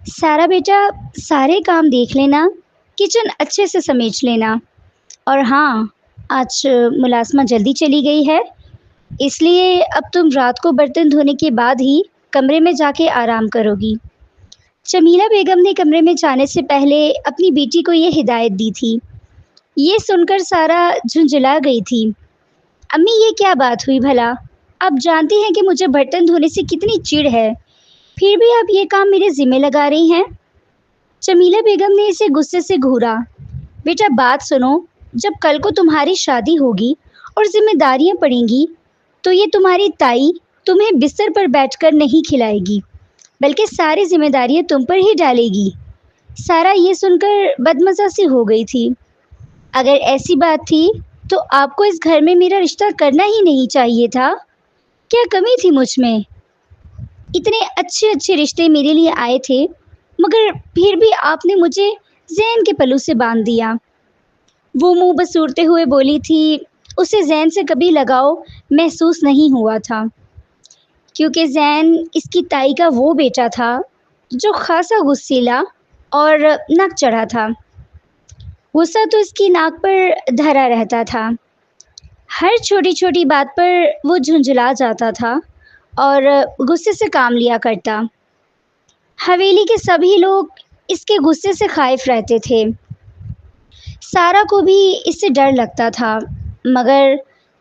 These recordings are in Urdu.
سارا بیٹا، سارے کام دیکھ لینا، کچن اچھے سے سمیٹ لینا۔ اور ہاں، آج ملازمہ جلدی چلی گئی ہے، اس لیے اب تم رات کو برتن دھونے کے بعد ہی کمرے میں جا کے آرام کرو گی۔ جمیلہ بیگم نے کمرے میں جانے سے پہلے اپنی بیٹی کو یہ ہدایت دی تھی۔ یہ سن کر سارا جھنجھلا گئی تھی۔ امی، یہ کیا بات ہوئی بھلا؟ آپ جانتی ہیں کہ مجھے برتن دھونے سے کتنی چڑ ہے، پھر بھی آپ یہ کام میرے ذمہ لگا رہی ہیں۔ جمیلہ بیگم نے اسے غصے سے گھورا۔ بیٹا بات سنو، جب کل کو تمہاری شادی ہوگی اور ذمہ داریاں پڑیں گی تو یہ تمہاری تائی تمہیں بستر پر بیٹھ کر نہیں کھلائے گی، بلکہ ساری ذمہ داریاں تم پر ہی ڈالے گی۔ سارا یہ سن کر بدمزہ سی ہو گئی تھی۔ اگر ایسی بات تھی تو آپ کو اس گھر میں میرا رشتہ کرنا ہی نہیں چاہیے تھا۔ کیا کمی تھی مجھ میں؟ اتنے اچھے اچھے رشتے میرے لیے آئے تھے، مگر پھر بھی آپ نے مجھے زین کے پلو سے باندھ دیا۔ وہ منہ بسورتے ہوئے بولی تھی، اسے زین سے کبھی لگاؤ محسوس نہیں ہوا تھا، کیونکہ زین اس کی تائی کا وہ بیٹا تھا جو خاصا غصیلا اور نک چڑھا تھا۔ غصہ تو اس کی ناک پر دھرا رہتا تھا۔ ہر چھوٹی چھوٹی بات پر وہ جھنجھلا جاتا تھا اور غصے سے کام لیا کرتا۔ حویلی کے سبھی لوگ اس کے غصے سے خائف رہتے تھے۔ سارا کو بھی اس سے ڈر لگتا تھا، مگر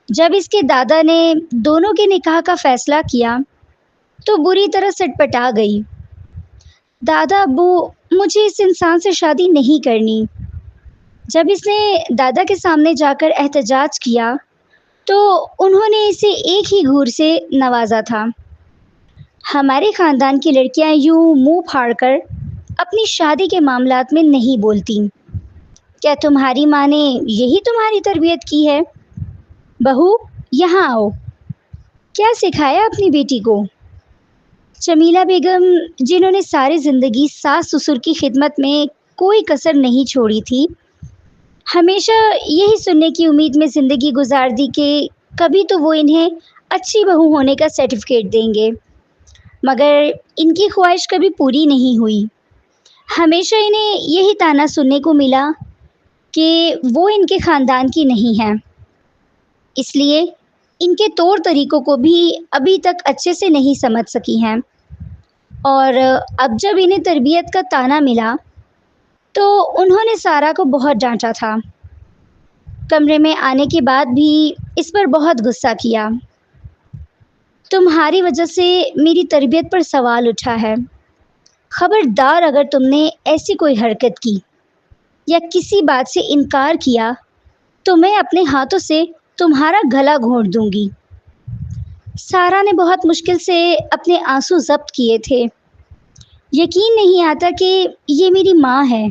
جب اس کے دادا نے دونوں کے نکاح کا فیصلہ کیا تو بری طرح سٹپٹا گئی۔ دادا ابو، مجھے اس انسان سے شادی نہیں کرنی۔ جب اس نے دادا کے سامنے جا کر احتجاج کیا تو انہوں نے اسے ایک ہی گھور سے نوازا تھا۔ ہمارے خاندان کی لڑکیاں یوں منہ پھاڑ کر اپنی شادی کے معاملات میں نہیں بولتی۔ کیا تمہاری ماں نے یہی تمہاری تربیت کی ہے؟ بہو، یہاں آؤ۔ کیا سکھایا اپنی بیٹی کو؟ جمیلہ بیگم، جنہوں نے ساری زندگی ساس سسر کی خدمت میں کوئی کسر نہیں چھوڑی تھی، ہمیشہ یہی سننے کی امید میں زندگی گزار دی کہ کبھی تو وہ انہیں اچھی بہو ہونے کا سرٹیفکیٹ دیں گے، مگر ان کی خواہش کبھی پوری نہیں ہوئی۔ ہمیشہ انہیں یہی طعنہ سننے کو ملا کہ وہ ان کے خاندان کی نہیں ہیں، اس لیے ان کے طور طریقوں کو بھی ابھی تک اچھے سے نہیں سمجھ سکی ہیں۔ اور اب جب انہیں تربیت کا طعنہ ملا تو انہوں نے سارا کو بہت ڈانٹا تھا۔ کمرے میں آنے کے بعد بھی اس پر بہت غصہ کیا۔ تمہاری وجہ سے میری تربیت پر سوال اٹھا ہے۔ خبردار اگر تم نے ایسی کوئی حرکت کی یا کسی بات سے انکار کیا تو میں اپنے ہاتھوں سے تمہارا گلا گھونٹ دوں گی۔ سارا نے بہت مشکل سے اپنے آنسو ضبط کیے تھے۔ یقین نہیں آتا کہ یہ میری ماں ہے،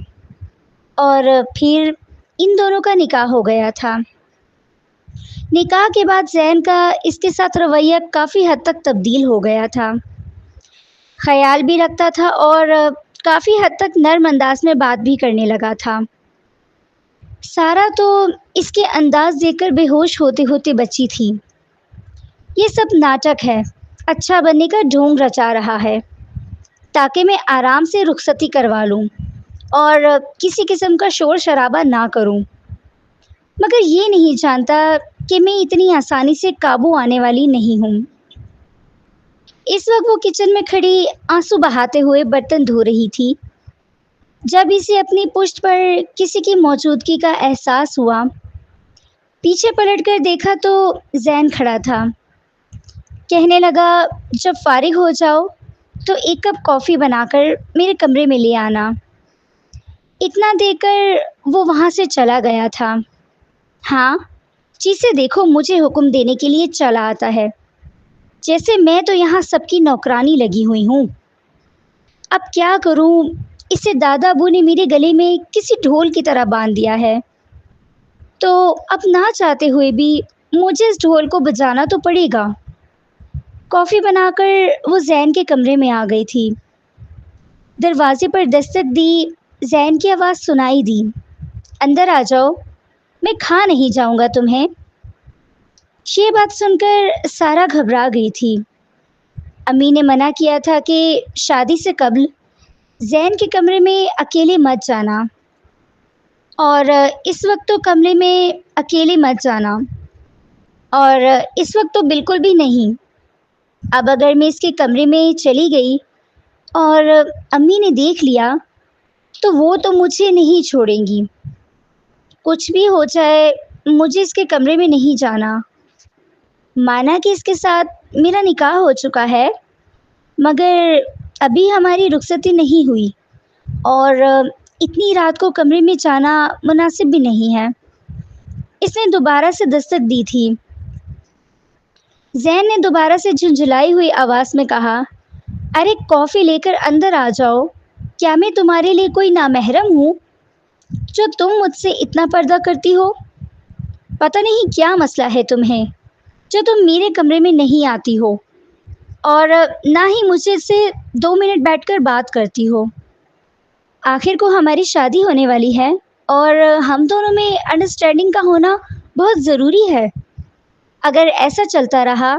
اور پھر ان دونوں کا نکاح ہو گیا تھا۔ نکاح کے بعد زین کا اس کے ساتھ رویہ کافی حد تک تبدیل ہو گیا تھا۔ خیال بھی رکھتا تھا اور کافی حد تک نرم انداز میں بات بھی کرنے لگا تھا۔ سارا تو اس کے انداز دیکھ کر بے ہوش ہوتے ہوتے بچی تھی۔ یہ سب ناٹک ہے، اچھا بننے کا ڈھونگ رچا رہا ہے تاکہ میں آرام سے رخصتی کروا لوں اور کسی قسم کا شور شرابہ نہ کروں، مگر یہ نہیں جانتا کہ میں اتنی آسانی سے قابو آنے والی نہیں ہوں۔ اس وقت وہ کچن میں کھڑی آنسو بہاتے ہوئے برتن دھو رہی تھی۔ جب اسے اپنی پشت پر کسی کی موجودگی کا احساس ہوا، پیچھے پلٹ کر دیکھا تو زین کھڑا تھا۔ کہنے لگا، جب فارغ ہو جاؤ تو ایک کپ کافی بنا کر میرے کمرے میں لے آنا۔ اتنا دے کر وہ وہاں سے چلا گیا تھا۔ ہاں، جسے دیکھو مجھے حکم دینے کے لیے چلا آتا ہے، جیسے میں تو یہاں سب کی نوکرانی لگی ہوئی ہوں۔ اب کیا کروں، اسے دادا ابو نے میرے گلے میں کسی ڈھول کی طرح باندھ دیا ہے، تو اب نہ چاہتے ہوئے بھی مجھے اس ڈھول کو بجانا تو پڑے گا۔ کافی بنا کر وہ زین کے کمرے میں آ گئی تھی۔ دروازے پر دستک دی، زین کی آواز سنائی دی، اندر آ جاؤ، میں کھا نہیں جاؤں گا تمہیں۔ یہ بات سن کر سارا گھبرا گئی تھی۔ امی نے منع کیا تھا کہ شادی سے قبل زین کے کمرے میں اکیلے مت جانا، اور اس وقت تو کمرے میں اکیلے مت جانا، اور اس وقت تو بالکل بھی نہیں۔ اب اگر میں اس کے کمرے میں چلی گئی اور امی نے دیکھ لیا تو وہ تو مجھے نہیں چھوڑیں گی۔ کچھ بھی ہو جائے مجھے اس کے کمرے میں نہیں جانا۔ مانا کہ اس کے ساتھ میرا نکاح ہو چکا ہے، مگر ابھی ہماری رخصتی نہیں ہوئی، اور اتنی رات کو کمرے میں جانا مناسب بھی نہیں ہے۔ اس نے دوبارہ سے دستک دی تھی۔ زین نے دوبارہ سے جھنجھلائی ہوئی آواز میں کہا، ارے کافی لے کر اندر آ جاؤ، کیا میں تمہارے لیے کوئی نامحرم ہوں جو تم مجھ سے اتنا پردہ کرتی ہو؟ پتہ نہیں کیا مسئلہ ہے تمہیں جو تم میرے کمرے میں نہیں آتی ہو، اور نہ ہی مجھے سے 2 منٹ بیٹھ کر بات کرتی ہو۔ آخر کو ہماری شادی ہونے والی ہے، اور ہم دونوں میں انڈرسٹینڈنگ کا ہونا بہت ضروری ہے۔ اگر ایسا چلتا رہا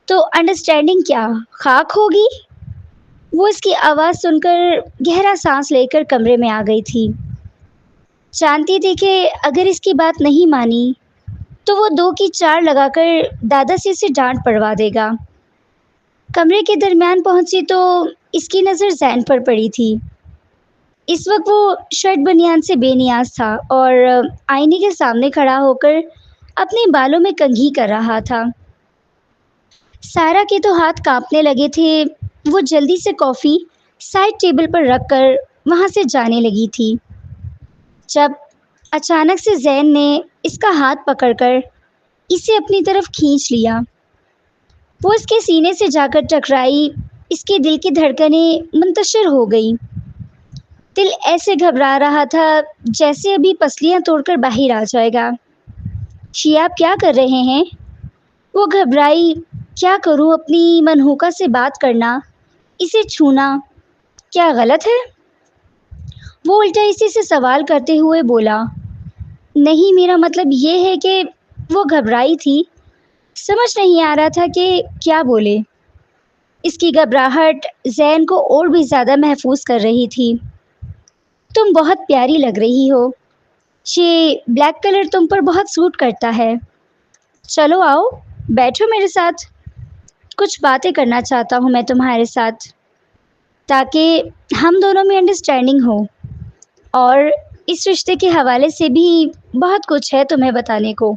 تو انڈرسٹینڈنگ کیا خاک ہوگی؟ وہ اس کی آواز سن کر گہرا سانس لے کر کمرے میں آ گئی تھی۔ جانتی تھی کہ اگر اس کی بات نہیں مانی تو وہ 2 کی 4 لگا کر دادا سے اسے ڈانٹ پڑوا دے گا۔ کمرے کے درمیان پہنچی تو اس کی نظر زین پر پڑی تھی۔ اس وقت وہ شرٹ بنیان سے بے نیاز تھا اور آئینے کے سامنے کھڑا ہو کر اپنے بالوں میں کنگھی کر رہا تھا۔ سارا کے تو ہاتھ کانپنے لگے تھے۔ وہ جلدی سے کافی سائڈ ٹیبل پر رکھ کر وہاں سے جانے لگی تھی، جب اچانک سے زین نے اس کا ہاتھ پکڑ کر اسے اپنی طرف کھینچ لیا۔ وہ اس کے سینے سے جا کر ٹکرائی۔ اس کے دل کی دھڑکنیں منتشر ہو گئیں۔ دل ایسے گھبرا رہا تھا جیسے ابھی پسلیاں توڑ کر باہر آ جائے گا۔ جی آپ کیا کر رہے ہیں؟ وہ گھبرائی۔ کیا کروں؟ اپنی منہوکا سے بات کرنا، اسے چھونا کیا غلط ہے؟ وہ الٹا اسی سے سوال کرتے ہوئے بولا، نہیں، میرا مطلب یہ ہے کہ وہ گھبرائی تھی، سمجھ نہیں آ رہا تھا کہ کیا بولے۔ اس کی گھبراہٹ زین کو اور بھی زیادہ محفوظ کر رہی تھی۔ تم بہت پیاری لگ رہی ہو، یہ بلیک کلر تم پر بہت سوٹ کرتا ہے۔ چلو آؤ بیٹھو میرے ساتھ، کچھ باتیں کرنا چاہتا ہوں میں تمہارے ساتھ، تاکہ ہم دونوں میں انڈرسٹینڈنگ ہو، اور اس رشتے کے حوالے سے بھی بہت کچھ ہے تمہیں بتانے کو۔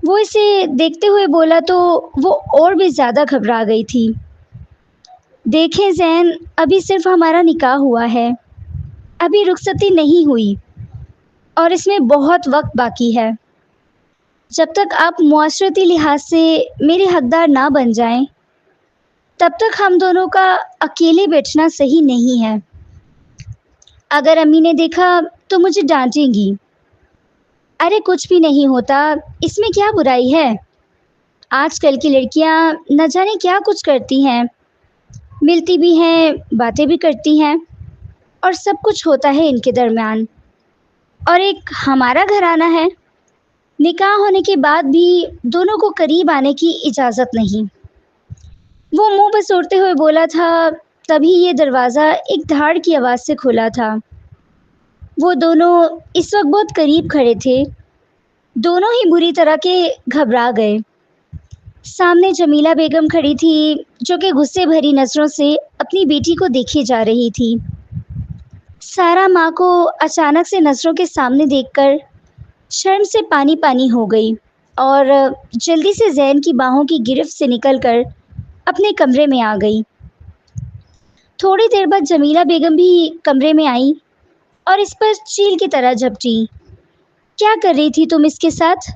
وہ اسے دیکھتے ہوئے بولا تو وہ اور بھی زیادہ گھبرا گئی تھی۔ دیکھیں زین، ابھی صرف ہمارا نکاح ہوا ہے، ابھی رخصتی نہیں ہوئی، اور اس میں بہت وقت باقی ہے۔ جب تک آپ معاشرتی لحاظ سے میرے حقدار نہ بن جائیں تب تک ہم دونوں کا اکیلے بیٹھنا صحیح نہیں ہے۔ اگر امی نے دیکھا تو مجھے ڈانٹیں گی۔ ارے کچھ بھی نہیں ہوتا، اس میں کیا برائی ہے؟ آج کل کی لڑکیاں نہ جانے کیا کچھ کرتی ہیں، ملتی بھی ہیں، باتیں بھی کرتی ہیں، اور سب کچھ ہوتا ہے ان کے درمیان۔ اور ایک ہمارا گھرانہ ہے، نکاح ہونے کے بعد بھی دونوں کو قریب آنے کی اجازت نہیں۔ وہ منہ بسوڑتے ہوئے بولا تھا، تبھی یہ دروازہ ایک دھاڑ کی آواز سے کھلا تھا۔ وہ دونوں اس وقت بہت قریب کھڑے تھے، دونوں ہی بری طرح کے گھبرا گئے۔ سامنے جمیلہ بیگم کھڑی تھی جو کہ غصے بھری نظروں سے اپنی بیٹی کو دیکھے جا رہی تھی۔ سارا ماں کو اچانک سے نظروں کے سامنے دیکھ کر شرم سے پانی پانی ہو گئی، اور جلدی سے زین کی باہوں کی گرفت سے نکل کر اپنے کمرے میں آ گئی۔ تھوڑی دیر بعد جمیلہ بیگم بھی کمرے میں آئی اور اس پر چیل کی طرح جھپٹی۔ کیا کر رہی تھی تم اس کے ساتھ؟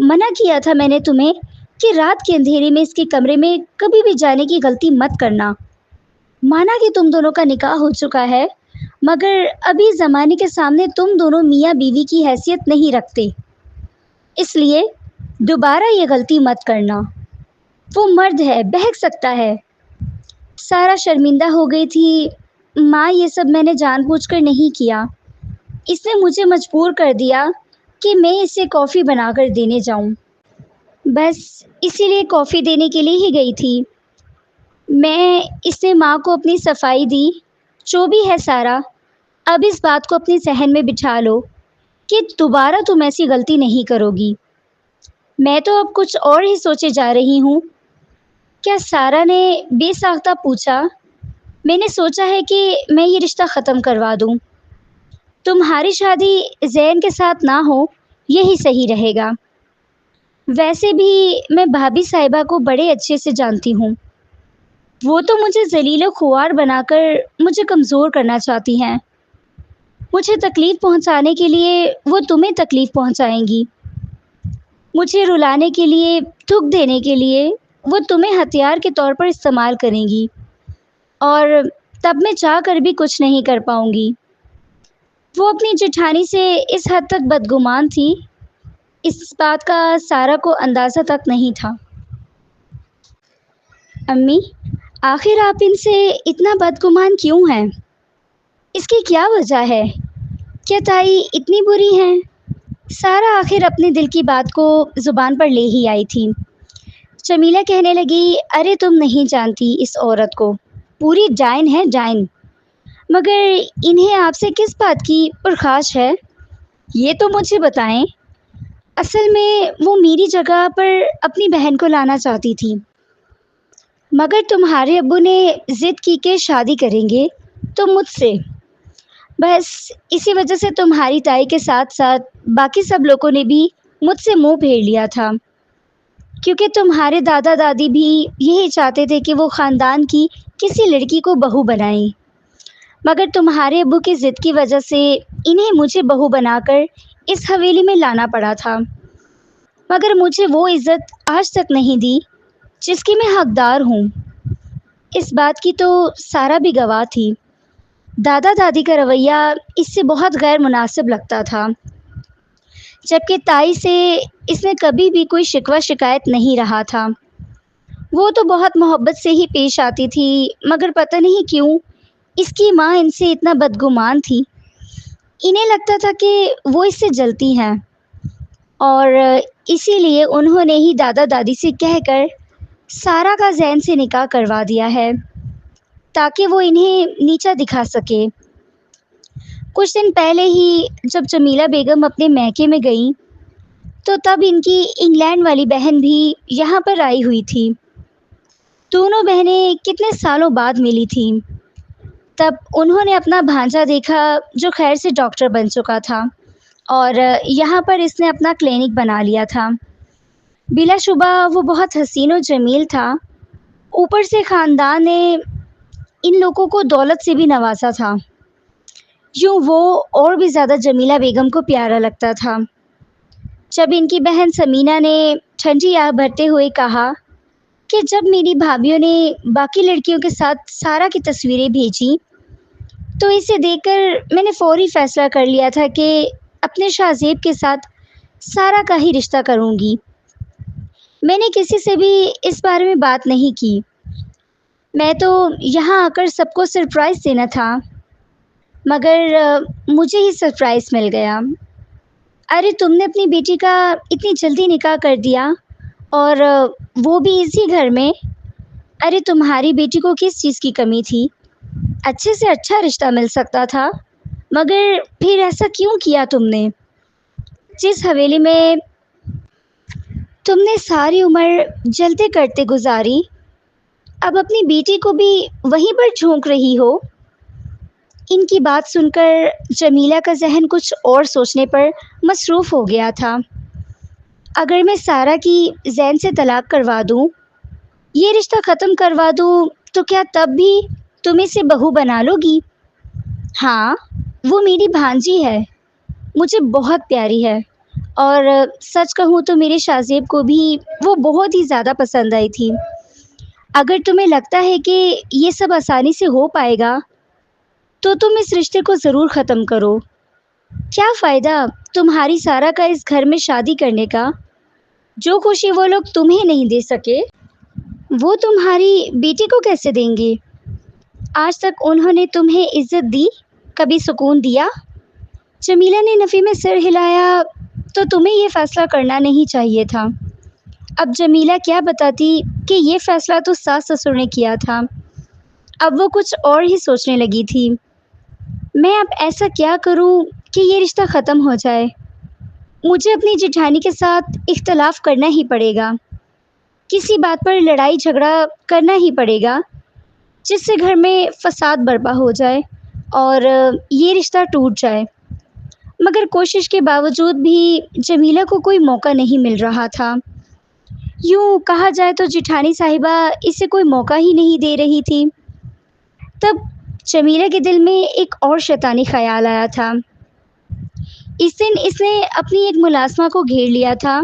منع کیا تھا میں نے تمہیں کہ رات کے اندھیرے میں اس کے کمرے میں کبھی بھی جانے کی غلطی مت کرنا۔ مانا کہ تم دونوں کا نکاح ہو چکا ہے، مگر ابھی زمانے کے سامنے تم دونوں میاں بیوی کی حیثیت نہیں رکھتے، اس لیے دوبارہ یہ غلطی مت کرنا۔ وہ مرد ہے، بہک سکتا ہے۔ سارا شرمندہ ہو گئی تھی۔ ماں، یہ سب میں نے جان بوجھ کر نہیں کیا، اس نے مجھے مجبور کر دیا کہ میں اسے کافی بنا کر دینے جاؤں، بس اسی لیے کافی دینے کے لیے ہی گئی تھی۔ میں اس نے ماں کو اپنی صفائی دی جو بھی ہے سارا، اب اس بات کو اپنے ذہن میں بٹھا لو کہ دوبارہ تم ایسی غلطی نہیں کرو گی۔ میں تو اب کچھ اور ہی سوچے جا رہی ہوں۔ کیا سارا نے بے ساختہ پوچھا۔ میں نے سوچا ہے کہ میں یہ رشتہ ختم کروا دوں۔ تمہاری شادی زین کے ساتھ نہ ہو، یہی صحیح رہے گا۔ ویسے بھی میں بھابھی صاحبہ کو بڑے اچھے سے جانتی ہوں۔ وہ تو مجھے ذلیل و خوار بنا کر مجھے کمزور کرنا چاہتی ہیں۔ مجھے تکلیف پہنچانے کے لیے وہ تمہیں تکلیف پہنچائیں گی۔ مجھے رلانے کے لیے، دکھ دینے کے لیے وہ تمہیں ہتھیار کے طور پر استعمال کریں گی، اور تب میں چاہ کر بھی کچھ نہیں کر پاؤں گی۔ وہ اپنی جٹھانی سے اس حد تک بدگمان تھی، اس بات کا سارا کو اندازہ تک نہیں تھا۔ امی، آخر آپ ان سے اتنا بدگمان کیوں ہیں؟ اس کی کیا وجہ ہے؟ کیا تائی اتنی بری ہیں؟ سارا آخر اپنے دل کی بات کو زبان پر لے ہی آئی تھی۔ جمیلہ کہنے لگی، ارے تم نہیں جانتی اس عورت کو، پوری ڈائن ہے، ڈائن۔ مگر انہیں آپ سے کس بات کی پرخاش ہے؟ یہ تو مجھے بتائیں۔ اصل میں وہ میری جگہ پر اپنی بہن کو لانا چاہتی تھی، مگر تمہارے ابو نے ضد کی کہ شادی کریں گے تو مجھ سے۔ بس اسی وجہ سے تمہاری تائی کے ساتھ ساتھ باقی سب لوگوں نے بھی مجھ سے منہ پھیر لیا تھا، کیونکہ تمہارے دادا دادی بھی یہی چاہتے تھے کہ وہ خاندان کی کسی لڑکی کو بہو بنائیں، مگر تمہارے ابو کی ضد کی وجہ سے انہیں مجھے بہو بنا کر اس حویلی میں لانا پڑا تھا۔ مگر مجھے وہ عزت آج تک نہیں دی جس کی میں حقدار ہوں۔ اس بات کی تو سارا بھی گواہ تھی۔ دادا دادی کا رویہ اس سے بہت غیر مناسب لگتا تھا، جبکہ تائی سے اس میں کبھی بھی کوئی شکوہ شکایت نہیں رہا تھا۔ وہ تو بہت محبت سے ہی پیش آتی تھی، مگر پتہ نہیں کیوں اس کی ماں ان سے اتنا بدگمان تھی۔ انہیں لگتا تھا کہ وہ اس سے جلتی ہیں، اور اسی لیے انہوں نے ہی دادا دادی سے کہہ کر سارا کا زین سے نکاح کروا دیا ہے، تاکہ وہ انہیں نیچا دکھا سکے۔ کچھ دن پہلے ہی جب جمیلہ بیگم اپنے میکے میں گئیں تو تب ان کی انگلینڈ والی بہن بھی یہاں پر آئی ہوئی تھی۔ دونوں بہنیں کتنے سالوں بعد ملی تھیں۔ تب انہوں نے اپنا بھانجا دیکھا جو خیر سے ڈاکٹر بن چکا تھا، اور یہاں پر اس نے اپنا کلینک بنا لیا تھا۔ بلا شبہ وہ بہت حسین و جمیل تھا، اوپر سے خاندان نے ان لوگوں کو دولت سے بھی نوازا تھا۔ یوں وہ اور بھی زیادہ جمیلہ بیگم کو پیارا لگتا تھا۔ جب ان کی بہن سمینہ نے ٹھنڈی آہ بھرتے ہوئے کہا کہ جب میری بھابھیوں نے باقی لڑکیوں کے ساتھ سارا کی تصویریں بھیجی تو اسے دیکھ کر میں نے فوری فیصلہ کر لیا تھا کہ اپنے شاہ زیب کے ساتھ سارا کا ہی رشتہ کروں گی۔ میں نے کسی سے بھی اس بارے میں بات نہیں کی، میں تو یہاں آ کر سب کو سرپرائز دینا تھا، مگر مجھے ہی سرپرائز مل گیا۔ ارے تم نے اپنی بیٹی کا اتنی جلدی نکاح کر دیا، اور وہ بھی اسی گھر میں۔ ارے تمہاری بیٹی کو کس چیز کی کمی تھی؟ اچھے سے اچھا رشتہ مل سکتا تھا، مگر پھر ایسا کیوں کیا تم نے؟ جس حویلی میں تم نے ساری عمر جلتے کرتے گزاری، اب اپنی بیٹی کو بھی وہیں پر جھونک رہی ہو۔ ان کی بات سن کر جمیلہ کا ذہن کچھ اور سوچنے پر مصروف ہو گیا تھا۔ اگر میں سارا کی زین سے طلاق کروا دوں، یہ رشتہ ختم کروا دوں، تو کیا تب بھی تم اسے بہو بنا لو گی؟ ہاں، وہ میری بھانجی ہے، مجھے بہت پیاری ہے، اور سچ کہوں تو میرے شاہ کو بھی وہ بہت ہی زیادہ پسند آئی تھی۔ اگر تمہیں لگتا ہے کہ یہ سب آسانی سے ہو پائے گا تو تم اس رشتے کو ضرور ختم کرو۔ کیا فائدہ تمہاری سارا کا اس گھر میں شادی کرنے کا؟ جو خوشی وہ لوگ تمہیں نہیں دے سکے، وہ تمہاری بیٹی کو کیسے دیں گے؟ آج تک انہوں نے تمہیں عزت دی، کبھی سکون دیا؟ جمیلہ نے نفی میں سر ہلایا، تو تمہیں یہ فیصلہ کرنا نہیں چاہیے تھا۔ اب جمیلہ کیا بتاتی کہ یہ فیصلہ تو ساس سسر نے کیا تھا، اب وہ کچھ اور ہی سوچنے لگی تھی۔ میں اب ایسا کیا کروں کہ یہ رشتہ ختم ہو جائے؟ مجھے اپنی جیٹھانی کے ساتھ اختلاف کرنا ہی پڑے گا، کسی بات پر لڑائی جھگڑا کرنا ہی پڑے گا جس سے گھر میں فساد برپا ہو جائے اور یہ رشتہ ٹوٹ جائے۔ مگر کوشش کے باوجود بھی جمیلہ کو کوئی موقع نہیں مل رہا تھا۔ یوں کہا جائے تو جیٹھانی صاحبہ اسے کوئی موقع ہی نہیں دے رہی تھی۔ تب جمیلہ کے دل میں ایک اور شیطانی خیال آیا تھا۔ اس دن اس نے اپنی ایک ملازمہ کو گھیر لیا تھا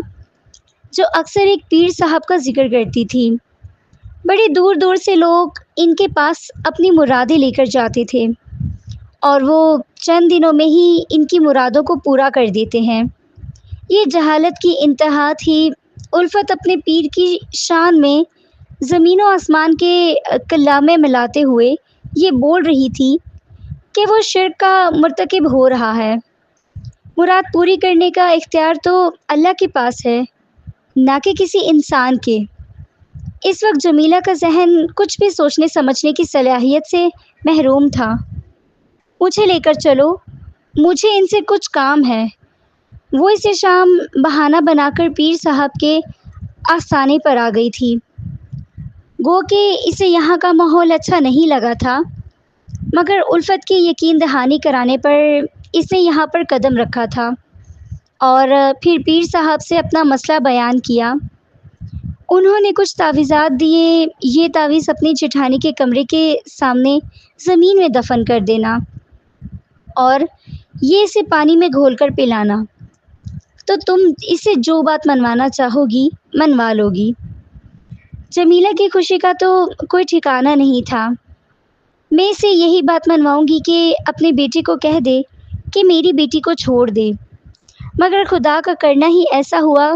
جو اکثر ایک پیر صاحب کا ذکر کرتی تھی۔ بڑے دور دور سے لوگ ان کے پاس اپنی مرادیں لے کر جاتے تھے اور وہ چند دنوں میں ہی ان کی مرادوں کو پورا کر دیتے ہیں۔ یہ جہالت کی انتہا تھی۔ الفت اپنے پیر کی شان میں زمین و آسمان کے کلامے ملاتے ہوئے یہ بول رہی تھی کہ وہ شرک کا مرتکب ہو رہا ہے۔ مراد پوری کرنے کا اختیار تو اللہ کے پاس ہے، نہ کہ کسی انسان کے۔ اس وقت جمیلہ کا ذہن کچھ بھی سوچنے سمجھنے کی صلاحیت سے محروم تھا۔ مجھے لے کر چلو، مجھے ان سے کچھ کام ہے۔ وہ اسے شام بہانہ بنا کر پیر صاحب کے آستانے پر آ گئی تھی۔ گو کہ اسے یہاں کا ماحول اچھا نہیں لگا تھا، مگر الفت کی یقین دہانی کرانے پر اس نے یہاں پر قدم رکھا تھا اور پھر پیر صاحب سے اپنا مسئلہ بیان کیا۔ انہوں نے کچھ تعویذات دیے۔ یہ تعویذ اپنی جیٹھانی کے کمرے کے سامنے زمین میں دفن کر دینا اور یہ اسے پانی میں گھول کر پلانا، تو تم اسے جو بات منوانا چاہو گی منوا لو گی۔ جمیلہ کی خوشی کا تو کوئی ٹھکانہ نہیں تھا۔ میں اسے یہی بات منواؤں گی کہ اپنے بیٹے کو کہہ دے کہ میری بیٹی کو چھوڑ دے۔ مگر خدا کا کرنا ہی ایسا ہوا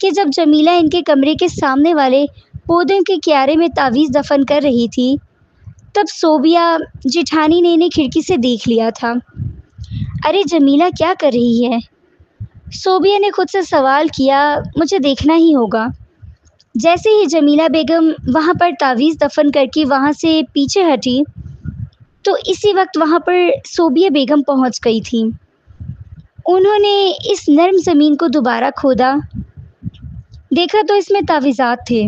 کہ جب جمیلہ ان کے کمرے کے سامنے والے پودوں کے کیارے میں تعویذ دفن کر رہی تھی، تب صوبیہ جیٹھانی نے انہیں کھڑکی سے دیکھ لیا تھا۔ ارے جمیلہ کیا کر رہی ہے؟ صوبیہ نے خود سے سوال کیا۔ مجھے دیکھنا ہی ہوگا۔ جیسے ہی جمیلہ بیگم وہاں پر تعویذ دفن کر کے وہاں سے پیچھے ہٹی تو اسی وقت وہاں پر صوبیہ بیگم پہنچ گئی تھی۔ انہوں نے اس نرم زمین کو دوبارہ کھودا، دیکھا تو اس میں تعویذات تھے۔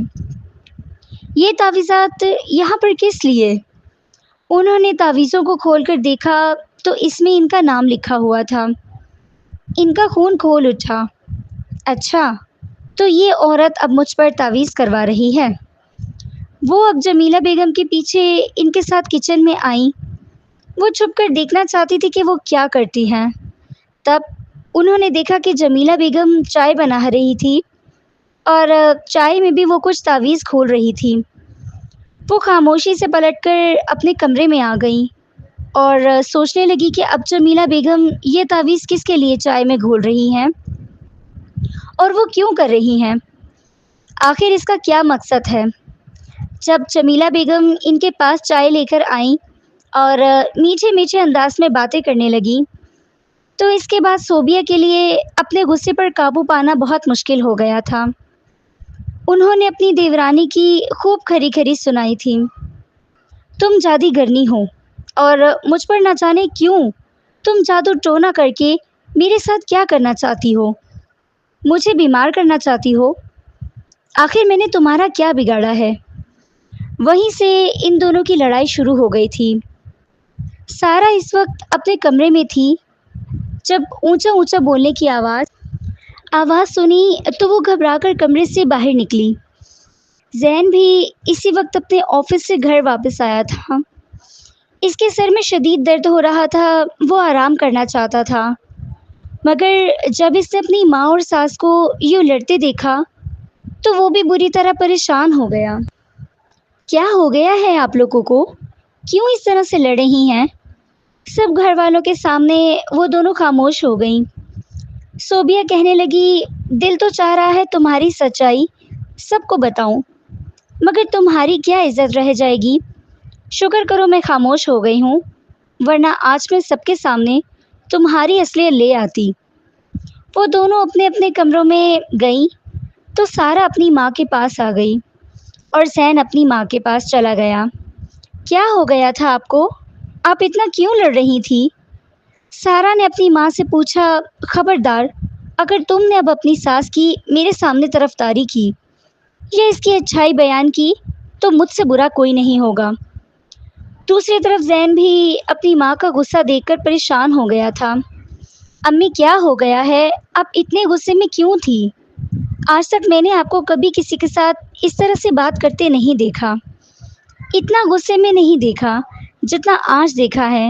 یہ تعویذات یہاں پر کس لیے؟ انہوں نے تعویذوں کو کھول کر دیکھا تو اس میں ان کا نام لکھا ہوا تھا۔ ان کا خون کھول اٹھا۔ اچھا، تو یہ عورت اب مجھ پر تعویذ کروا رہی ہے۔ وہ اب جمیلہ بیگم کے پیچھے ان کے ساتھ کچن میں آئیں۔ وہ چھپ کر دیکھنا چاہتی تھی کہ وہ کیا کرتی ہیں۔ تب انہوں نے دیکھا کہ جمیلہ بیگم چائے بنا رہی تھی اور چائے میں بھی وہ کچھ تعویذ کھول رہی تھی۔ وہ خاموشی سے پلٹ کر اپنے کمرے میں آ گئیں اور سوچنے لگی کہ اب جمیلہ بیگم یہ تعویذ کس کے لیے چائے میں گھول رہی ہیں اور وہ کیوں کر رہی ہیں؟ آخر اس کا کیا مقصد ہے؟ جب جمیلہ بیگم ان کے پاس چائے لے کر آئیں اور میٹھے میٹھے انداز میں باتیں کرنے لگیں تو اس کے بعد صوبیہ کے لیے اپنے غصے پر قابو پانا بہت مشکل ہو گیا تھا۔ انہوں نے اپنی دیورانی کی خوب کھری کھری سنائی تھی۔ تم جادی گرنی ہو اور مجھ پر نہ جانے کیوں تم جادو ٹونا کر کے میرے ساتھ کیا کرنا چاہتی ہو؟ مجھے بیمار کرنا چاہتی ہو؟ آخر میں نے تمہارا کیا بگاڑا ہے؟ وہیں سے ان دونوں کی لڑائی شروع ہو گئی تھی۔ سارا اس وقت اپنے کمرے میں تھی جب اونچا اونچا بولنے کی آواز سنی تو وہ گھبرا کر کمرے سے باہر نکلی۔ زین بھی اسی وقت اپنے آفس سے گھر واپس آیا تھا۔ اس کے سر میں شدید درد ہو رہا تھا۔ وہ آرام کرنا چاہتا تھا، مگر جب اس نے اپنی ماں اور ساس کو یوں لڑتے دیکھا تو وہ بھی بری طرح پریشان ہو گیا۔ کیا ہو گیا ہے آپ لوگوں کو؟ کیوں اس طرح سے لڑ رہی ہیں؟ سب گھر والوں کے سامنے وہ دونوں خاموش ہو گئیں۔ صوبیہ کہنے لگی، دل تو چاہ رہا ہے تمہاری سچائی سب کو بتاؤں، مگر تمہاری کیا عزت رہ جائے گی؟ شکر کرو میں خاموش ہو گئی ہوں، ورنہ آج میں سب کے سامنے تمہاری اصلیت لے آتی۔ وہ دونوں اپنے اپنے کمروں میں گئیں تو سارا اپنی ماں کے پاس آ گئی اور زین اپنی ماں کے پاس چلا گیا۔ کیا ہو گیا تھا آپ کو؟ آپ اتنا کیوں لڑ رہی تھی؟ سارا نے اپنی ماں سے پوچھا۔ خبردار، اگر تم نے اب اپنی ساس کی میرے سامنے طرفداری کی یا اس کی اچھائی بیان کی تو مجھ سے برا کوئی نہیں ہوگا۔ دوسری طرف زین بھی اپنی ماں کا غصہ دیکھ کر پریشان ہو گیا تھا۔ امی کیا ہو گیا ہے؟ آپ اتنے غصے میں کیوں تھی؟ آج تک میں نے آپ کو کبھی کسی کے ساتھ اس طرح سے بات کرتے نہیں دیکھا، اتنا غصے میں نہیں دیکھا جتنا آج دیکھا ہے۔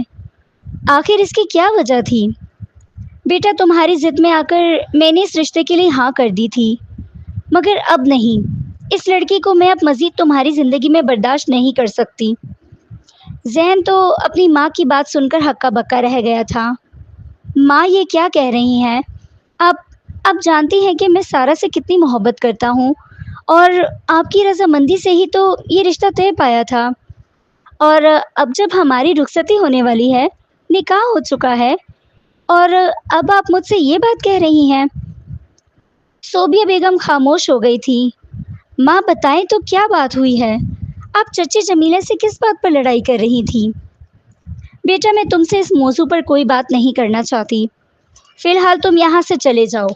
آخر اس کی کیا وجہ تھی؟ بیٹا، تمہاری ضد میں آ کر میں نے اس رشتے کے لیے ہاں کر دی تھی، مگر اب نہیں۔ اس لڑکی کو میں اب مزید تمہاری زندگی میں برداشت نہیں کر سکتی۔ ذہن تو اپنی ماں کی بات سن کر ہکا بکا رہ گیا تھا۔ ماں یہ کیا کہہ رہی ہیں؟ اب جانتی ہیں کہ میں سارا سے کتنی محبت کرتا ہوں، اور آپ کی رضامندی سے ہی تو یہ رشتہ طے پایا تھا، اور اب جب ہماری رخصتی ہونے والی ہے، نکاح ہو چکا ہے، اور اب آپ مجھ سے یہ بات کہہ رہی ہیں؟ صوبیہ بیگم خاموش ہو گئی تھی۔ ماں بتائیں تو کیا بات ہوئی ہے؟ آپ چچی جمیلہ سے کس بات پر لڑائی کر رہی تھی؟ بیٹا، میں تم سے اس موضوع پر کوئی بات نہیں کرنا چاہتی، فی الحال تم یہاں سے چلے جاؤ۔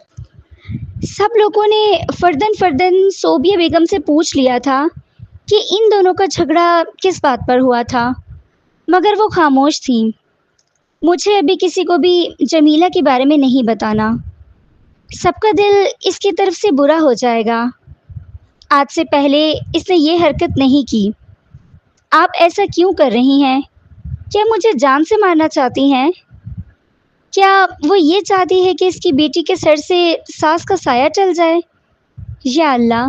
سب لوگوں نے فردن فردن صوبیہ بیگم سے پوچھ لیا تھا کہ ان دونوں کا جھگڑا کس بات پر ہوا تھا، مگر وہ خاموش تھیں۔ مجھے ابھی کسی کو بھی جمیلہ کے بارے میں نہیں بتانا، سب کا دل اس کی طرف سے برا ہو جائے گا۔ آج سے پہلے اس نے یہ حرکت نہیں کی۔ آپ ایسا کیوں کر رہی ہیں؟ کیا مجھے جان سے مارنا چاہتی ہیں؟ کیا وہ یہ چاہتی ہے کہ اس کی بیٹی کے سر سے ساس کا سایہ چل جائے؟ یا اللہ،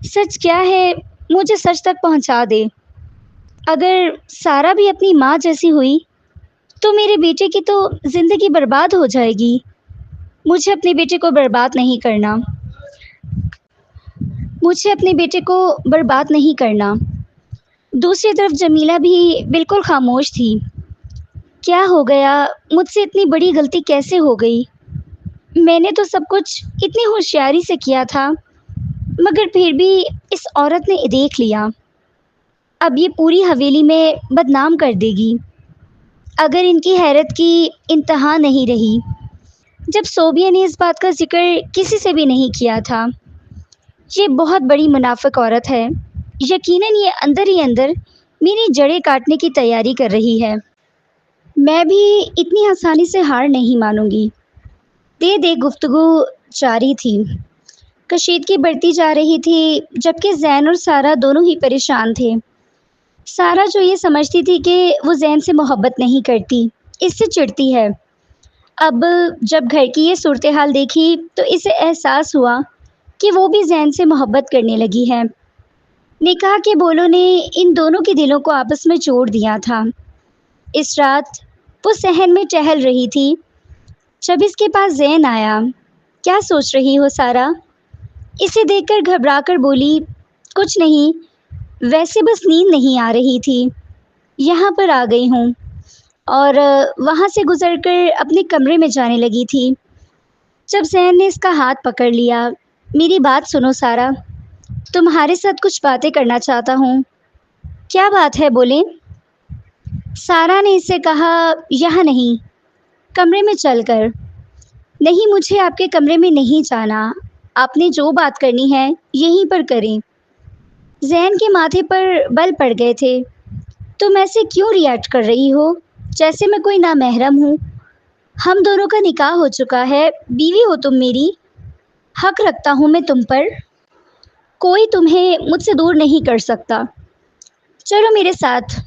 سچ کیا ہے مجھے سچ تک پہنچا دے۔ اگر سارا بھی اپنی ماں جیسی ہوئی تو میرے بیٹے کی تو زندگی برباد ہو جائے گی۔ مجھے اپنے بیٹے کو برباد نہیں کرنا، مجھے اپنے بیٹے کو برباد نہیں کرنا۔ دوسری طرف جمیلہ بھی بالکل خاموش تھی۔ کیا ہو گیا؟ مجھ سے اتنی بڑی غلطی کیسے ہو گئی؟ میں نے تو سب کچھ اتنی ہوشیاری سے کیا تھا، مگر پھر بھی اس عورت نے دیکھ لیا۔ اب یہ پوری حویلی میں بدنام کر دے گی۔ اگر ان کی حیرت کی انتہا نہیں رہی جب صوبیہ نے اس بات کا ذکر کسی سے بھی نہیں کیا تھا۔ یہ بہت بڑی منافق عورت ہے، یقیناً یہ اندر ہی اندر میری جڑیں کاٹنے کی تیاری کر رہی ہے۔ میں بھی اتنی آسانی سے ہار نہیں مانوں گی۔ دے دے گفتگو جاری تھی، کشیدگی بڑھتی جا رہی تھی، جبکہ زین اور سارا دونوں ہی پریشان تھے۔ سارا جو یہ سمجھتی تھی کہ وہ زین سے محبت نہیں کرتی، اس سے چڑھتی ہے، اب جب گھر کی یہ صورتحال دیکھی تو اسے احساس ہوا کہ وہ بھی زین سے محبت کرنے لگی ہے۔ نکاح کے بولوں نے ان دونوں کے دلوں کو آپس میں جوڑ دیا تھا۔ اس رات وہ صحن میں ٹہل رہی تھی جب اس کے پاس زین آیا۔ کیا سوچ رہی ہو سارا؟ اسے دیکھ کر گھبرا کر بولی، کچھ نہیں، ویسے بس نیند نہیں آ رہی تھی، یہاں پر آ گئی ہوں، اور وہاں سے گزر کر اپنے کمرے میں جانے لگی تھی جب زین نے اس کا ہاتھ پکڑ لیا۔ میری بات سنو سارا، تمہارے ساتھ کچھ باتیں کرنا چاہتا ہوں۔ کیا بات ہے، بولیں؟ سارا نے اس سے کہا، یہاں نہیں، کمرے میں چل کر۔ نہیں، مجھے آپ کے کمرے میں نہیں جانا، آپ نے جو بات کرنی ہے یہیں پر کریں۔ زین کے ماتھے پر بل پڑ گئے تھے۔ تم ایسے کیوں ریئیکٹ کر رہی ہو جیسے میں کوئی نامحرم ہوں؟ ہم دونوں کا نکاح ہو چکا ہے، بیوی ہو تم میری، حق رکھتا ہوں میں تم پر، کوئی تمہیں مجھ سے دور نہیں کر سکتا۔ چلو میرے ساتھ۔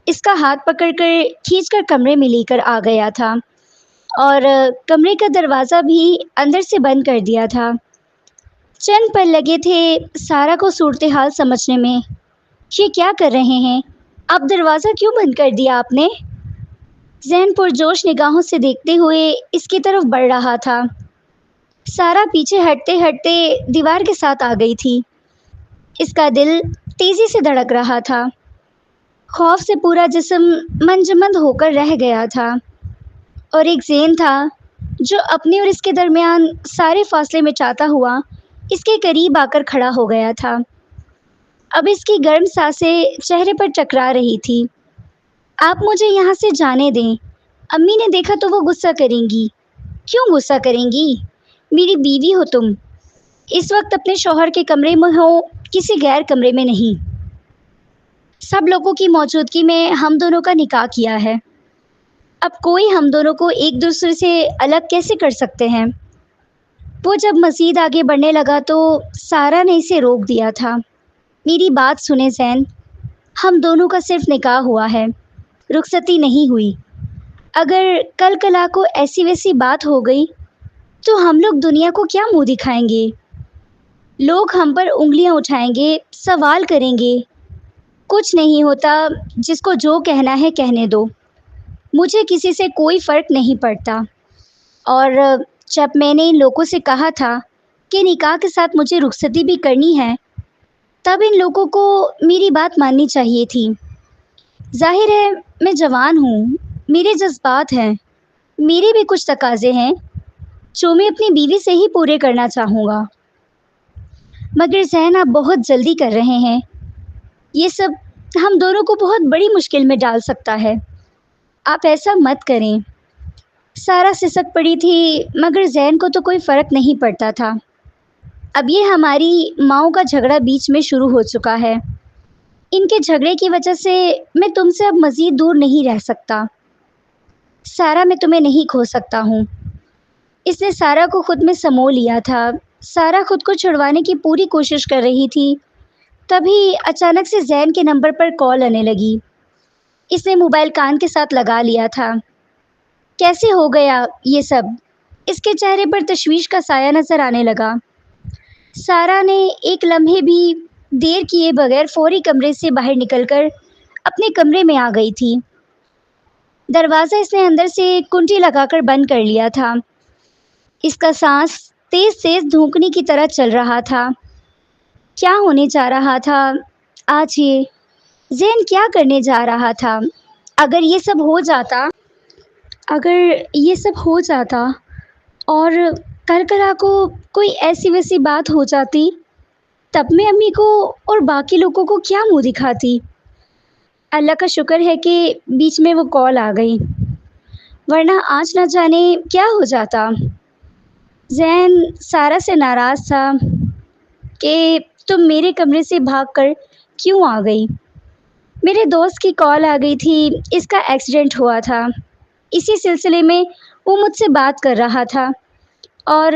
اس کا ہاتھ پکڑ کر کھینچ کر کمرے میں لے کر آ گیا تھا، اور کمرے کا دروازہ بھی اندر سے بند کر دیا تھا۔ چند پل لگے تھے سارا کو صورتحال سمجھنے میں۔ یہ کیا کر رہے ہیں؟ اب دروازہ کیوں بند کر دیا آپ نے؟ زین پرجوش نگاہوں سے دیکھتے ہوئے اس کی طرف بڑھ رہا تھا۔ سارا پیچھے ہٹتے ہٹتے دیوار کے ساتھ آ گئی تھی۔ اس کا دل تیزی سے دھڑک رہا تھا، خوف سے پورا جسم منجمد ہو کر رہ گیا تھا، اور ایک زین تھا جو اپنے اور اس کے درمیان سارے فاصلے مٹاتا ہوا اس کے قریب آ کر کھڑا ہو گیا تھا۔ اب اس کی گرم سانسیں چہرے پر ٹکرا رہی تھی۔ آپ مجھے یہاں سے جانے دیں، امی نے دیکھا تو وہ غصہ کریں گی۔ کیوں غصہ کریں گی؟ میری بیوی ہو تم، اس وقت اپنے شوہر کے کمرے میں ہو، کسی غیر کمرے میں نہیں۔ سب لوگوں کی موجودگی میں ہم دونوں کا نکاح کیا ہے، اب کوئی ہم دونوں کو ایک دوسرے سے الگ کیسے کر سکتے ہیں؟ وہ جب مزید آگے بڑھنے لگا تو سارا نے اسے روک دیا تھا۔ میری بات سنیں زین، ہم دونوں کا صرف نکاح ہوا ہے، رخصتی نہیں ہوئی۔ اگر کل کلا کو ایسی ویسی بات ہو گئی تو ہم لوگ دنیا کو کیا منہ دکھائیں گے؟ لوگ ہم پر انگلیاں اٹھائیں گے، سوال کریں گے۔ کچھ نہیں ہوتا، جس کو جو کہنا ہے کہنے دو، مجھے کسی سے کوئی فرق نہیں پڑتا۔ اور جب میں نے ان لوگوں سے کہا تھا کہ نکاح کے ساتھ مجھے رخصتی بھی کرنی ہے، تب ان لوگوں کو میری بات ماننی چاہیے تھی۔ ظاہر ہے میں جوان ہوں، میرے جذبات ہیں، میرے بھی کچھ تقاضے ہیں جو میں اپنی بیوی سے ہی پورے کرنا چاہوں گا۔ مگر زین، آپ بہت جلدی کر رہے ہیں، یہ سب ہم دونوں کو بہت بڑی مشکل میں ڈال سکتا ہے، آپ ایسا مت کریں۔ سارا سسک پڑی تھی مگر زین کو تو کوئی فرق نہیں پڑتا تھا۔ اب یہ ہماری ماؤں کا جھگڑا بیچ میں شروع ہو چکا ہے، ان کے جھگڑے کی وجہ سے میں تم سے اب مزید دور نہیں رہ سکتا۔ سارا، میں تمہیں نہیں کھو سکتا ہوں۔ اس نے سارا کو خود میں سمو لیا تھا۔ سارا خود کو چھڑوانے کی پوری کوشش کر رہی تھی، تبھی اچانک سے زین کے نمبر پر کال آنے لگی۔ اس نے موبائل کان کے ساتھ لگا لیا تھا۔ کیسے ہو گیا یہ سب؟ اس کے چہرے پر تشویش کا سایہ نظر آنے لگا۔ سارا نے ایک لمحے بھی دیر کیے بغیر فوری کمرے سے باہر نکل کر اپنے کمرے میں آ گئی تھی۔ دروازہ اس نے اندر سے کنڈی لگا کر بند کر لیا تھا۔ اس کا سانس تیز تیز دھونکنے کی طرح چل رہا تھا۔ کیا ہونے جا رہا تھا آج یہ؟ زین کیا کرنے جا رہا تھا؟ اگر یہ سب ہو جاتا اور کل کلا کو کوئی ایسی ویسی بات ہو جاتی، تب میں امی کو اور باقی لوگوں کو کیا منہ دکھاتی؟ اللہ کا شکر ہے کہ بیچ میں وہ کال آ گئی، ورنہ آج نہ جانے کیا ہو جاتا۔ زین سارا سے ناراض تھا کہ تم میرے کمرے سے بھاگ کر کیوں آ گئی؟ میرے دوست کی کال آ گئی تھی، اس کا ایکسیڈنٹ ہوا تھا، اسی سلسلے میں وہ مجھ سے بات کر رہا تھا اور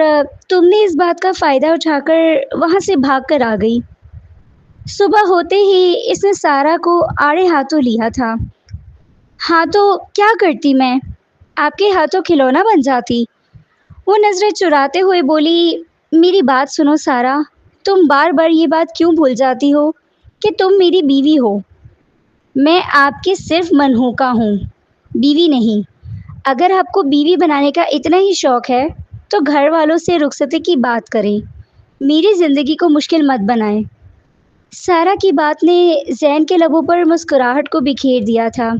تم نے اس بات کا فائدہ اٹھا کر وہاں سے بھاگ کر آ گئی۔ صبح ہوتے ہی اس نے سارا کو آڑے ہاتھوں لیا تھا۔ ہاں تو کیا کرتی میں؟ آپ کے ہاتھوں کھلونا بن جاتی۔ وہ نظریں چراتے ہوئے بولی، میری بات سنو سارا، تم بار بار یہ بات کیوں بھول جاتی ہو کہ تم میری بیوی ہو؟ میں آپ کے صرف منہوکا ہوں، بیوی نہیں۔ اگر آپ کو بیوی بنانے کا اتنا ہی شوق ہے تو گھر والوں سے رخصتی کی بات کریں، میری زندگی کو مشکل مت بنائیں۔ سارا کی بات نے زین کے لبوں پر مسکراہٹ کو بکھیر دیا تھا۔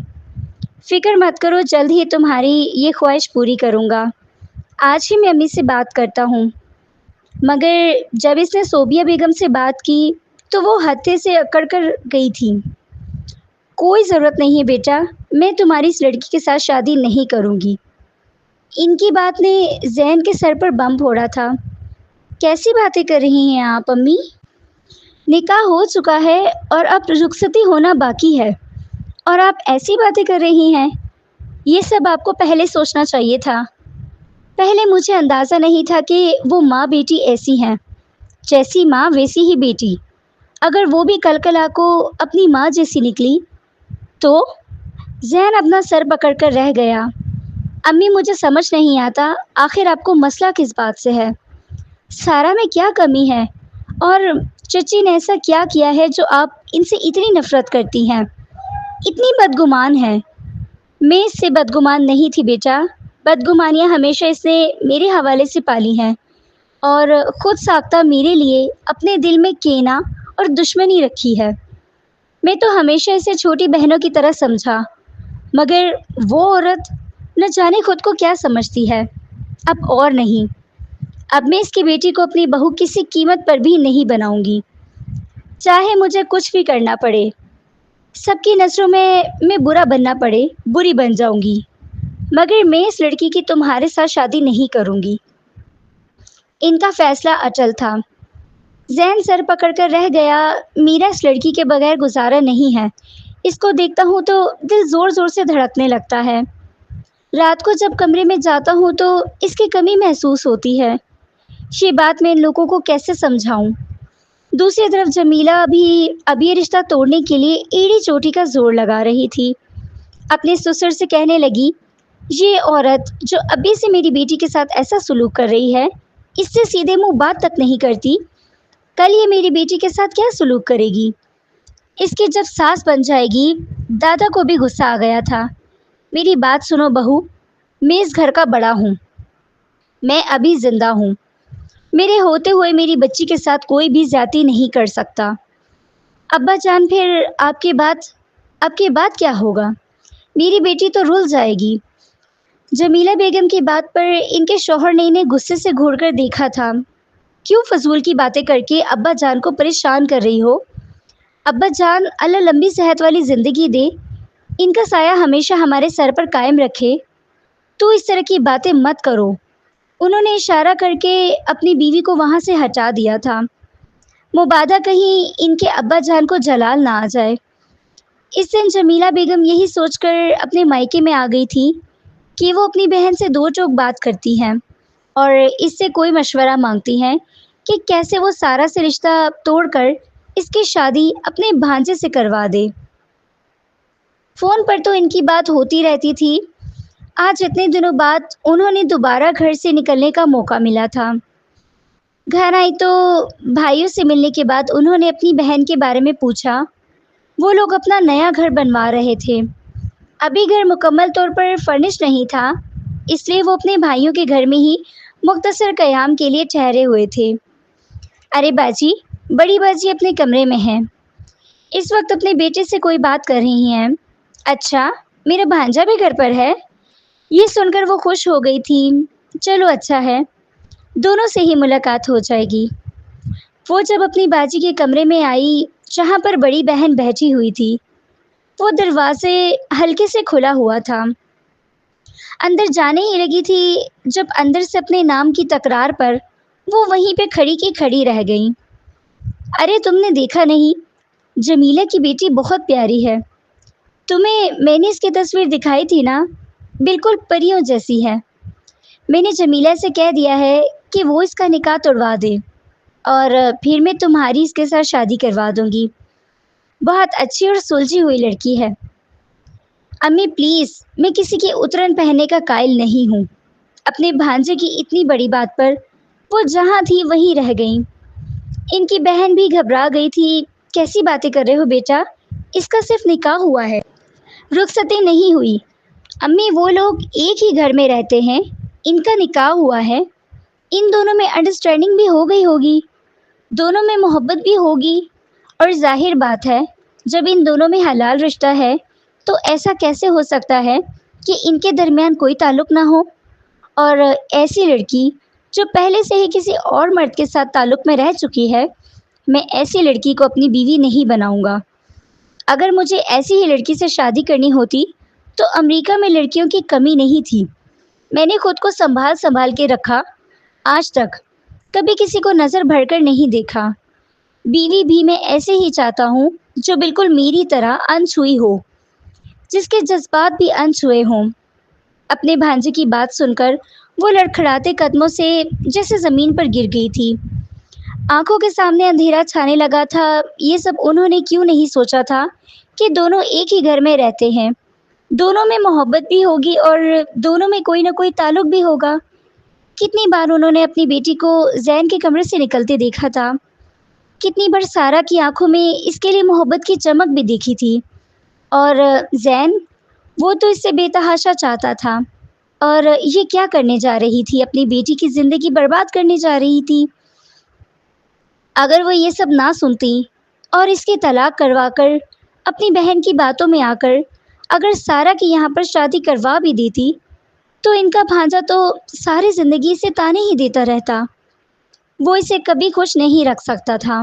فکر مت کرو، جلد ہی تمہاری یہ خواہش پوری کروں گا۔ آج ہی میں امی سے بات کرتا ہوں۔ مگر جب اس نے صوبیہ بیگم سے بات کی تو وہ ہتھے سے اکڑ کر گئی تھی۔ کوئی ضرورت نہیں ہے بیٹا، میں تمہاری اس لڑکی کے ساتھ شادی نہیں کروں گی۔ ان کی بات نے زین کے سر پر بم پھوڑا تھا۔ کیسی باتیں کر رہی ہیں آپ امی؟ نکاح ہو چکا ہے اور اب رخصتی ہونا باقی ہے، اور آپ ایسی باتیں کر رہی ہیں؟ یہ سب آپ کو پہلے سوچنا چاہیے تھا۔ پہلے مجھے اندازہ نہیں تھا کہ وہ ماں بیٹی ایسی ہیں، جیسی ماں ویسی ہی بیٹی۔ اگر وہ بھی کل کلا کو اپنی ماں جیسی نکلی تو؟ زین اپنا سر پکڑ کر رہ گیا۔ امی، مجھے سمجھ نہیں آتا آخر آپ کو مسئلہ کس بات سے ہے؟ سارا میں کیا کمی ہے؟ اور چچی نے ایسا کیا کیا ہے جو آپ ان سے اتنی نفرت کرتی ہیں، اتنی بدگمان ہیں؟ میں اس سے بدگمان نہیں تھی بیٹا، بدگمانیاں ہمیشہ اس نے میرے حوالے سے پالی ہیں اور خود ساختہ میرے لیے اپنے دل میں کینہ اور دشمنی رکھی ہے۔ میں تو ہمیشہ اسے چھوٹی بہنوں کی طرح سمجھا، مگر وہ عورت نہ جانے خود کو کیا سمجھتی ہے۔ اب اور نہیں، اب میں اس کی بیٹی کو اپنی بہو کسی قیمت پر بھی نہیں بناؤں گی۔ چاہے مجھے کچھ بھی کرنا پڑے، سب کی نظروں میں برا بننا پڑے، بری بن جاؤں گی، مگر میں اس لڑکی کی تمہارے ساتھ شادی نہیں کروں گی۔ ان کا فیصلہ اٹل تھا۔ ذہن سر پکڑ کر رہ گیا۔ میرا اس لڑکی کے بغیر گزارا نہیں ہے۔ اس کو دیکھتا ہوں تو دل زور زور سے دھڑکنے لگتا ہے۔ رات کو جب کمرے میں جاتا ہوں تو اس کی کمی محسوس ہوتی ہے۔ یہ بات میں ان لوگوں کو کیسے سمجھاؤں؟ دوسری طرف جمیلہ بھی اب یہ رشتہ توڑنے کے لیے ایڑی چوٹی کا زور لگا رہی تھی۔ اپنے سسر سے کہنے لگی، یہ عورت جو ابھی سے میری بیٹی کے ساتھ ایسا سلوک کر رہی ہے، اس سے سیدھے منہ بات تک نہیں کرتی، کل یہ میری بیٹی کے ساتھ کیا سلوک کرے گی؟ اس کی جب ساس بن جائے گی۔ دادا کو بھی غصہ آ گیا تھا۔ میری بات سنو بہو، میں اس گھر کا بڑا ہوں، میں ابھی زندہ ہوں، میرے ہوتے ہوئے میری بچی کے ساتھ کوئی بھی زیادتی نہیں کر سکتا۔ ابا جان، پھر آپ کے بعد کیا ہوگا؟ میری بیٹی تو رل جائے گی۔ جمیلہ بیگم کی بات پر ان کے شوہر نے انہیں غصے سے گھور کر دیکھا تھا۔ کیوں فضول کی باتیں کر کے ابا جان کو پریشان کر رہی ہو؟ ابا جان اللہ لمبی صحت والی زندگی دے، ان کا سایہ ہمیشہ ہمارے سر پر قائم رکھے۔ تو اس طرح کی باتیں مت کرو۔ انہوں نے اشارہ کر کے اپنی بیوی کو وہاں سے ہٹا دیا تھا، مبادا کہیں ان کے ابا جان کو جلال نہ آ جائے۔ اس دن جمیلہ بیگم یہی سوچ کر اپنے مائکے میں آ گئی تھی کہ وہ اپنی بہن سے دو ٹوک بات کرتی ہیں اور اس سے کوئی مشورہ مانگتی ہیں کہ کیسے وہ سارا سے رشتہ توڑ کر اس کی شادی اپنے بھانجے سے کروا دے۔ فون پر تو ان کی بات ہوتی رہتی تھی۔ آج اتنے دنوں بعد انہوں نے دوبارہ گھر سے نکلنے کا موقع ملا تھا۔ گھر آئی تو بھائیوں سے ملنے کے بعد انہوں نے اپنی بہن کے بارے میں پوچھا۔ وہ لوگ اپنا نیا گھر بنوا رہے تھے۔ ابھی گھر مکمل طور پر فرنش نہیں تھا، اس لیے وہ اپنے بھائیوں کے گھر میں ہی مختصر قیام کے لیے ٹھہرے ہوئے تھے۔ ارے باجی، بڑی باجی اپنے کمرے میں ہیں، اس وقت اپنے بیٹے سے کوئی بات کر رہی ہیں۔ اچھا، میرا بھانجا بھی گھر پر ہے؟ یہ سن کر وہ خوش ہو گئی تھی۔ چلو اچھا ہے، دونوں سے ہی ملاقات ہو جائے گی۔ وہ جب اپنی باجی کے کمرے میں آئی جہاں پر بڑی بہن بیٹھی ہوئی تھی، وہ دروازے ہلکے سے کھلا ہوا تھا۔ اندر جانے ہی لگی تھی جب اندر سے اپنے نام کی تکرار پر وہ وہیں پہ کھڑی کی کھڑی رہ گئیں۔ ارے تم نے دیکھا نہیں، جمیلہ کی بیٹی بہت پیاری ہے۔ تمہیں میں نے اس کی تصویر دکھائی تھی نا، بالکل پریوں جیسی ہے۔ میں نے جمیلہ سے کہہ دیا ہے کہ وہ اس کا نکاح توڑوا دے اور پھر میں تمہاری اس کے ساتھ شادی کروا دوں گی۔ بہت اچھی اور سلجھی ہوئی لڑکی ہے۔ امی پلیز، میں کسی کی اترن پہننے کا قائل نہیں ہوں۔ اپنے بھانجے کی اتنی بڑی بات پر وہ جہاں تھی وہیں رہ گئیں۔ ان کی بہن بھی گھبرا گئی تھی۔ کیسی باتیں کر رہے ہو بیٹا، اس کا صرف نکاح ہوا ہے، رخصتی نہیں ہوئی۔ امی وہ لوگ ایک ہی گھر میں رہتے ہیں، ان کا نکاح ہوا ہے، ان دونوں میں انڈرسٹینڈنگ بھی ہو گئی ہوگی، دونوں میں محبت بھی ہوگی، اور ظاہر بات ہے جب ان دونوں میں حلال رشتہ ہے تو ایسا کیسے ہو سکتا ہے کہ ان کے درمیان کوئی تعلق نہ ہو؟ اور ایسی لڑکی جو پہلے سے ہی کسی اور مرد کے ساتھ تعلق میں رہ چکی ہے، میں ایسی لڑکی کو اپنی بیوی نہیں بناؤں گا۔ اگر مجھے ایسی ہی لڑکی سے شادی کرنی ہوتی تو امریکہ میں لڑکیوں کی کمی نہیں تھی۔ میں نے خود کو سنبھال کے رکھا، آج تک کبھی کسی کو نظر بھر کر نہیں دیکھا۔ بیوی بھی میں ایسے ہی چاہتا ہوں جو بالکل میری طرح انچھوئی ہو، جس کے جذبات بھی انچھوئے ہوں۔ اپنے بھانجے کی بات سن کر وہ لڑکھڑاتے قدموں سے جیسے زمین پر گر گئی تھی۔ آنکھوں کے سامنے اندھیرا چھانے لگا تھا۔ یہ سب انہوں نے کیوں نہیں سوچا تھا کہ دونوں ایک ہی گھر میں رہتے ہیں، دونوں میں محبت بھی ہوگی اور دونوں میں کوئی نہ کوئی تعلق بھی ہوگا۔ کتنی بار انہوں نے اپنی بیٹی کو زین کے کمرے سے نکلتے دیکھا تھا، کتنی بار سارا کی آنکھوں میں اس کے لیے محبت کی چمک بھی دیکھی تھی، اور زین وہ تو اس سے بے تحاشا چاہتا تھا، اور یہ کیا کرنے جا رہی تھی؟ اپنی بیٹی کی زندگی برباد کرنے جا رہی تھی۔ اگر وہ یہ سب نہ سنتی اور اس کی طلاق کروا کر اپنی بہن کی باتوں میں آ کر اگر سارا کی یہاں پر شادی کروا بھی دیتی تو ان کا بھانجا تو ساری زندگی سے تانے ہی دیتا رہتا، وہ اسے کبھی خوش نہیں رکھ سکتا تھا۔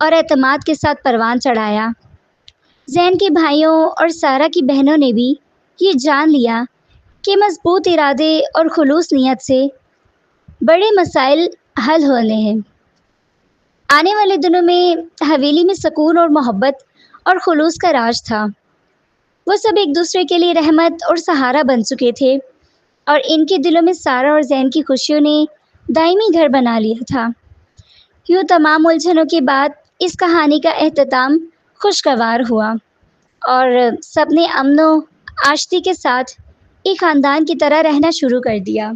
اور اعتماد کے ساتھ پروان چڑھایا۔ زین کے بھائیوں اور سارہ کی بہنوں نے بھی یہ جان لیا کہ مضبوط ارادے اور خلوص نیت سے بڑے مسائل حل ہونے ہیں۔ آنے والے دنوں میں حویلی میں سکون اور محبت اور خلوص کا راج تھا۔ وہ سب ایک دوسرے کے لیے رحمت اور سہارا بن چکے تھے اور ان کے دلوں میں سارہ اور زین کی خوشیوں نے دائمی گھر بنا لیا تھا۔ یوں تمام الجھنوں کے بعد اس کہانی کا اختتام خوشگوار ہوا اور سب نے امن و آشتی کے ساتھ ایک خاندان کی طرح رہنا شروع کر دیا۔